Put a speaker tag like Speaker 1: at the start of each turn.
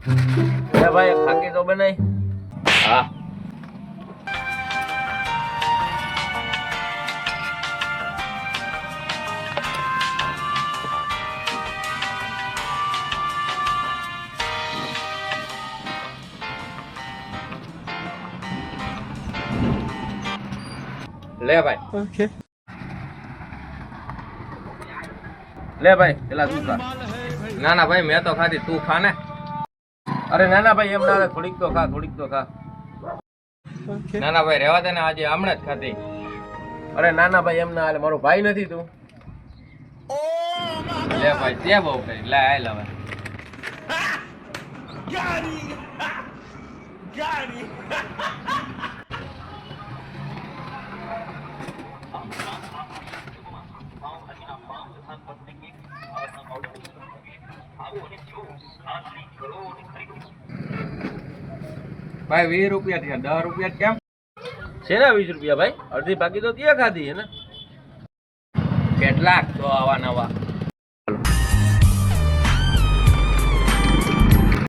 Speaker 1: ભાઈ ખાકી તો બનાય. હા લે ભાઈ. ઓકે લે ભાઈ પેલા તું ખા. ના ના ભાઈ મેં તો ખાધી, તું ખા ને. અરે ના ના ભાઈ એમ ના, થોડીક તો ખા, થોડીક તો ખા. ના ના ભાઈ રહેવા દે ને, આજે હમણાં જ ખાધી. અરે ના ના ભાઈ એમ ના હાલે, મારો ભાઈ નથી તું. લે ભાઈ તે બહુ કરી. લે આય હવે. ભાઈ 20 રૂપિયા થયા. 10 રૂપિયા કેમ? શેના 20 રૂપિયા ભાઈ? અડધી બાકી તો ત્યાં ખાધી હે ને. કેટલાક તો આવા નવા